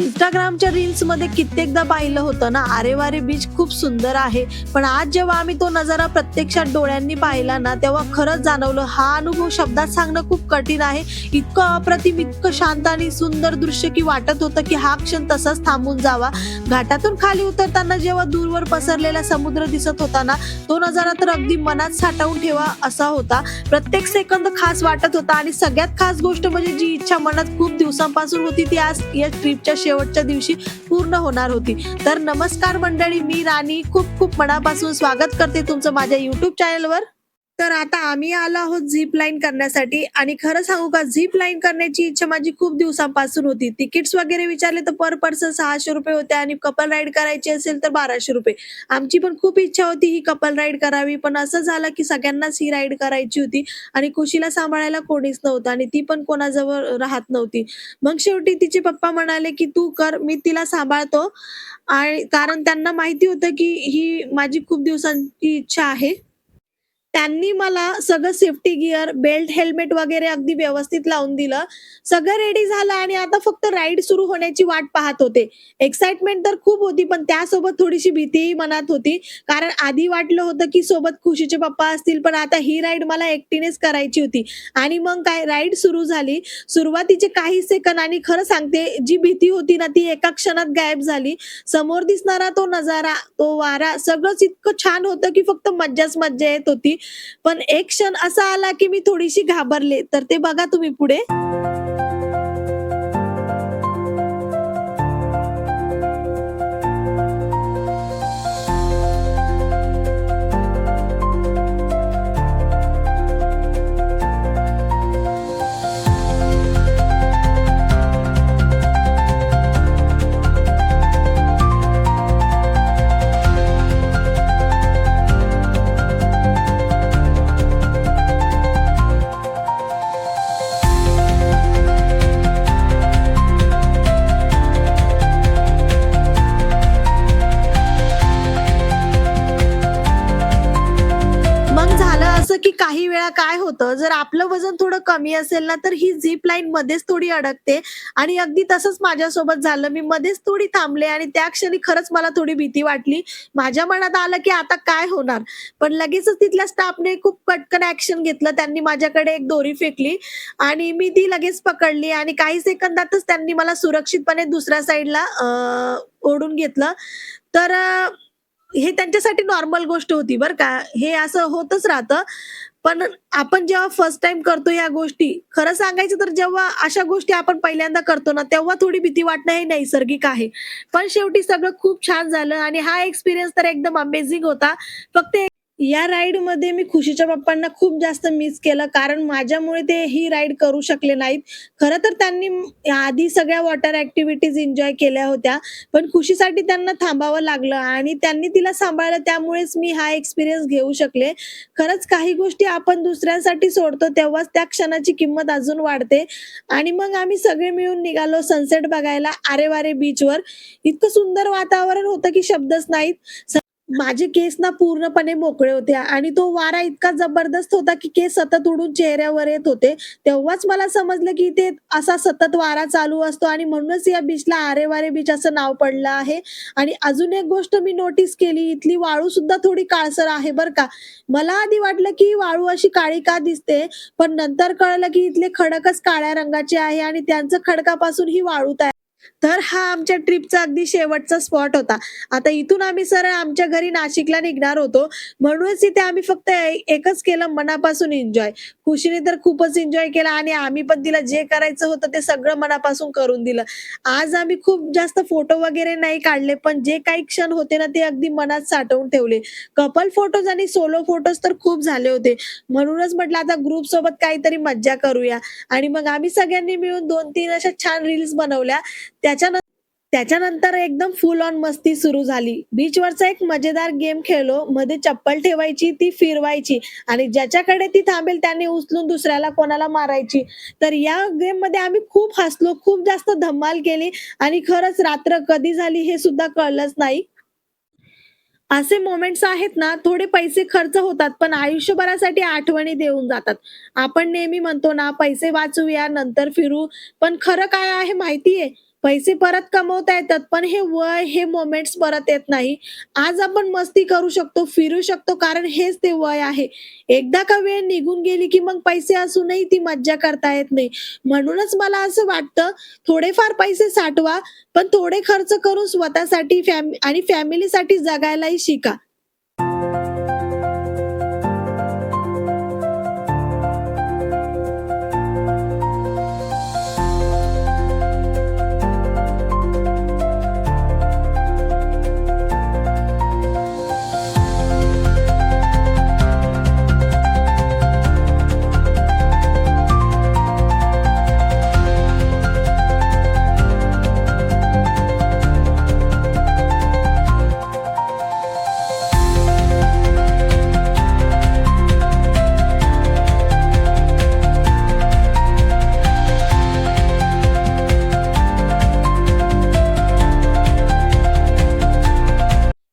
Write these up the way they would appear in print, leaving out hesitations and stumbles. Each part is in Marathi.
Instagramच्या रील्समध्ये कित्येकदा पाहिलं होतं ना, "अरे वारे बीच खूप सुंदर आहे." पण आज जेव्हा आम्ही तो नजारा प्रत्यक्षात डोळ्यांनी पाहिला ना, तेव्हा खरंच जाणवलं हा अनुभव शब्दात सांगणं खूप कठीण आहे. इतकं अप्रतिम, इतकं शांत आणि सुंदर दृश्य की वाटत होतं की हा क्षण तसाच थांबून जावा. घाटातून खाली उतरताना जेव्हा दूरवर पसरलेला समुद्र दिसत होता ना, तो नजारा तर अगदी मनात साठवून ठेवा असा होता. प्रत्येक सेकंद खास वाटत होता आणि सगळ्यात खास गोष्ट म्हणजे जी इच्छा मनात खूप दिवसांपासून होती ती आज या ट्रिपच्या शेवटच्या दिवशी पूर्ण होणार होती. तर नमस्कार मंडळी, मी राणी खूप खूप मनापासून स्वागत करते तुमचं माझ्या YouTube चॅनलवर. तर आता आम्ही आलो आहोत झिप लाईन करण्यासाठी आणि खरं सांगू का, झिप लाईन करण्याची इच्छा माझी खूप दिवसांपासून होती. तिकीट्स वगैरे विचारले तर पर पर्सन ₹600 होते आणि कपल राईड करायची असेल तर ₹1200. आमची पण खूप इच्छा होती ही कपल राईड करावी, पण असं झालं की सगळ्यांनाच ही राईड करायची होती आणि खुशीला सांभाळायला कोणीच नव्हतं आणि ती पण कोणाजवळ राहत नव्हती. मग शेवटी तिचे पप्पा म्हणाले की "तू कर, मी तिला सांभाळतो." आणि कारण त्यांना माहिती होतं की ही माझी खूप दिवसांची इच्छा आहे. त्यांनी मला सगळं सेफ्टी गिअर, बेल्ट, हेल्मेट वगैरे अगदी व्यवस्थित लावून दिलं. सगळं रेडी झालं आणि आता फक्त राईड सुरू होण्याची वाट पाहत होते. एक्साइटमेंट तर खूप होती, पण त्यासोबत थोडीशी भीतीही मनात होती. कारण आधी वाटलं होतं, की सोबत खुशीचे पप्पा असतील, पण आता ही राईड मला एकटीनेच करायची होती. आणि मग काय राईड सुरू झाली. सुरुवातीचे काही सेकंद आणि खरं सांगते, जी भीती होती ना, ती एका क्षणात गायब झाली. समोर दिसणारा तो नजारा, तो वारा सगळंच इतकं छान होतं, की फक्त मज्जाच मज्जा येत होती. पण एक क्षण असा आला, की मी थोडीशी घाबरले. तर ते बघा तुम्ही पुढे. मग झालं असं, की काही वेळा काय होतं, जर आपलं वजन थोडं कमी असेल ना, तर ही झिप लाईन मध्येच थोडी अडकते आणि अगदी तसंच माझ्यासोबत झालं. मी मध्येच थोडी थांबले आणि त्या क्षणी खरंच मला थोडी भीती वाटली. माझ्या मनात आलं, की आता काय होणार? पण लगेचच तिथल्या स्टाफने खूप पटकन ॲक्शन घेतलं. त्यांनी माझ्याकडे एक दोरी फेकली आणि मी ती लगेच पकडली आणि काही सेकंदातच त्यांनी मला सुरक्षितपणे दुसऱ्या साईडला ओढून घेतलं. तर हे त्यांच्यासाठी नॉर्मल गोष्ट होती बरं का. हे असं होतच राहतं. पण आपण जेव्हा फर्स्ट टाईम करतो या गोष्टी, खरं सांगायचं तर जेव्हा अशा गोष्टी आपण पहिल्यांदा करतो ना, तेव्हा थोडी भीती वाटणं हे नैसर्गिक आहे. पण शेवटी सगळं खूप छान झालं आणि हा एक्सपिरियन्स तर एकदम अमेझिंग होता. फक्त या राईडमध्ये मी खुशीच्या पप्पांना खूप जास्त मिस केलं, कारण माझ्यामुळे ते ही राईड करू शकले नाहीत. खरं तर त्यांनी आधी सगळ्या वॉटर ॲक्टिव्हिटीज एन्जॉय केल्या होत्या, पण खुशीसाठी त्यांना थांबावं लागलं आणि त्यांनी तिला सांभाळलं, त्यामुळेच मी हा एक्सपिरियन्स घेऊ शकले. खरंच काही गोष्टी आपण दुसऱ्यांसाठी सोडतो, तेव्हाच त्या क्षणाची किंमत अजून वाढते. आणि मग आम्ही सगळे मिळून निघालो सनसेट बघायला आरे-वारे बीचवर. इतकं सुंदर वातावरण होतं की शब्दच नाहीत. माझे केस ना पूर्णपणे मोकळे होते आणि तो वारा इतका जबरदस्त होता, की केस सतत उडून चेहऱ्यावर येत होते. तेव्हाच मला समजलं, की इथे असा सतत वारा चालू असतो आणि म्हणूनच या बीचला आरे-वारे बीच असं नाव पडलं आहे. आणि अजून एक गोष्ट मी नोटीस केली, इथली वाळू सुद्धा थोडी काळसर आहे बरं का. मला आधी वाटलं, की वाळू अशी काळी का दिसते, पण नंतर कळलं, की इथले खडकच काळ्या रंगाचे आहे आणि त्यांचं खडकापासून ही वाळू तयार. तर हा आमच्या ट्रिपचा अगदी शेवटचा स्पॉट होता. आता इथून आम्ही सरळ आमच्या घरी नाशिकला निघणार होतो. म्हणूनच इथे आम्ही फक्त एकच केलं, मनापासून एन्जॉय. खुशीने तर खूपच एन्जॉय केला आणि आम्ही पण तिला जे करायचं होतं ते सगळं मनापासून करून दिलं. आज आम्ही खूप जास्त फोटो वगैरे नाही काढले, पण जे काही क्षण होते ना, ते अगदी मनात साठवून ठेवले. कपल फोटोज आणि सोलो फोटोज तर खूप झाले होते. म्हणूनच म्हटलं आता ग्रुपसोबत काहीतरी मज्जा करूया आणि मग आम्ही सगळ्यांनी मिळून 2-3 अशा छान रील्स बनवल्या. त्याच्यानं त्याच्यानंतर एकदम फुल ऑन मस्ती सुरू झाली. बीचवरचा एक मजेदार गेम खेळलो. मध्ये चप्पल ठेवायची, ती फिरवायची आणि ज्याच्याकडे ती थांबेल त्याने उचलून दुसऱ्याला कोणाला मारायची. तर या गेममध्ये आम्ही खूप हसलो, खूप जास्त धमाल केली आणि खरंच रात्र कधी झाली हे सुद्धा कळलंच नाही. असे मोमेंट्स आहेत ना, थोडे पैसे खर्च होतात, पण आयुष्यभरासाठी आठवणी देऊन जातात. आपण नेहमी म्हणतो ना, पैसे वाचवूया, नंतर फिरू. पण खरं काय आहे माहिती पैसे परत कमवता येतात, पण हे वय, हे मोमेंट्स परत येत नाही. आज आपण मस्ती करू शकतो, फिरू शकतो, कारण हेच ते वय आहे. एकदा का वेळ निघून गेली, की मग पैसे असूनही ती मज्जा करता येत नाही. म्हणूनच मला असं वाटतं, थोडेफार पैसे साठवा, पण थोडे खर्च करून स्वतःसाठी आणि फॅमिलीसाठी जगायलाही शिका.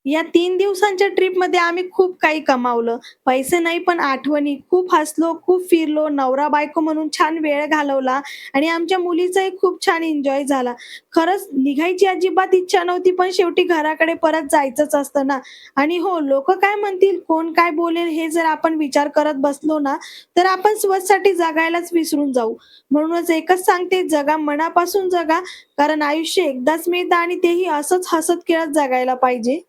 या 3 दिवसांच्या ट्रिपमध्ये आम्ही खूप काही कमावलं. पैसे नाही पण आठवणी. खूप हसलो, खूप फिरलो, नवरा-बायको म्हणून छान वेळ घालवला आणि आमच्या मुलीचाही खूप छान एन्जॉय झाला. खरंच निघायची अजिबात इच्छा नव्हती, पण शेवटी घराकडे परत जायचंच असतं ना. आणि हो, लोकं काय म्हणतील, कोण काय बोलेल हे जर आपण विचार करत बसलो ना, तर आपण स्वतःसाठी जगायलाच विसरून जाऊ. म्हणूनच एकच सांगते, जगा मनापासून जगा, कारण आयुष्य एकदाच मिळतं आणि तेही असंच हसत-खेळत जगायला पाहिजे.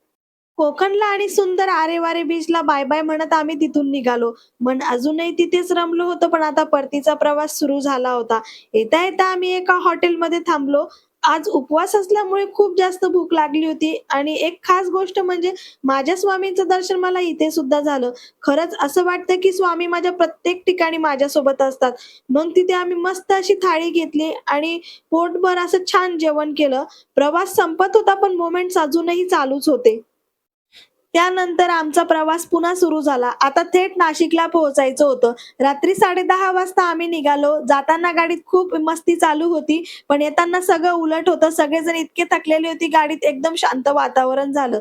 कोकणला आणि सुंदर आरेवारे बीचला बाय-बाय म्हणत आम्ही तिथून निघालो. मन अजूनही तिथेच रमलं होतं, पण आता परतीचा प्रवास सुरू झाला होता. येता-येता आम्ही एका हॉटेलमध्ये थांबलो. आज उपवास असल्यामुळे खूप जास्त भूक लागली होती आणि एक खास गोष्ट म्हणजे माझ्या स्वामींचं दर्शन मला इथे सुद्धा झालं. खरंच असं वाटतं, की स्वामी माझ्या प्रत्येक ठिकाणी माझ्यासोबत असतात. मग तिथे आम्ही मस्त अशी थाळी घेतली आणि पोटभर असं छान जेवण केलं. प्रवास संपत होता, पण मोमेंट्स अजूनही चालूच होते. त्यानंतर आमचा प्रवास पुन्हा सुरू झाला. आता थेट नाशिकला पोहोचायचं होतं. रात्री 10:30 वाजता आम्ही निघालो. जाताना गाडीत खूप मस्ती चालू होती, पण येताना सगळं उलट होतं. सगळेजण इतके थकलेले होते, गाडीत एकदम शांत वातावरण झालं.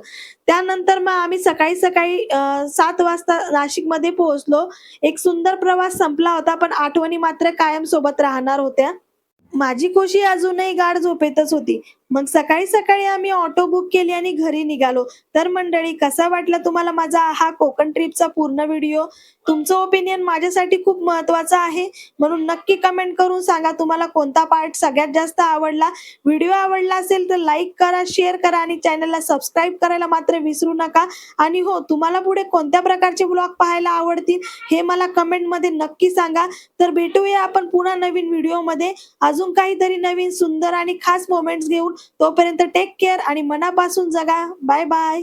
त्यानंतर मग आम्ही सकाळी-सकाळी 7 वाजता नाशिकमध्ये पोहोचलो. एक सुंदर प्रवास संपला होता, पण आठवणी मात्र कायम सोबत राहणार होत्या. माझी खुशी अजूनही गाढ झोपेतच होती. मग सकाळी-सकाळी आम्ही ऑटो बुक केली आणि घरी निघालो. तर मंडळी कसा वाटला तुम्हाला माझा हा कोकण ट्रिपचा पूर्ण व्हिडिओ? तुमचं ओपिनियन माझ्यासाठी खूप महत्त्वाचं आहे. म्हणून नक्की कमेंट करून सांगा तुम्हाला कोणता पार्ट सगळ्यात जास्त आवडला. व्हिडिओ आवडला असेल तर लाईक करा, शेअर करा आणि चॅनलला सबस्क्राईब करायला मात्र विसरू नका. आणि हो, तुम्हाला पुढे कोणत्या प्रकारचे व्लॉग पाहायला आवडतील हे मला कमेंटमध्ये नक्की सांगा. तर भेटूया आपण पुन्हा नवीन व्हिडिओमध्ये. अजून काहीतरी नवीन सुंदर आणि खास मोमेंट्स घेऊन. तोपर्यंत टेक केअर आणि मनापासून जगा. Bye bye.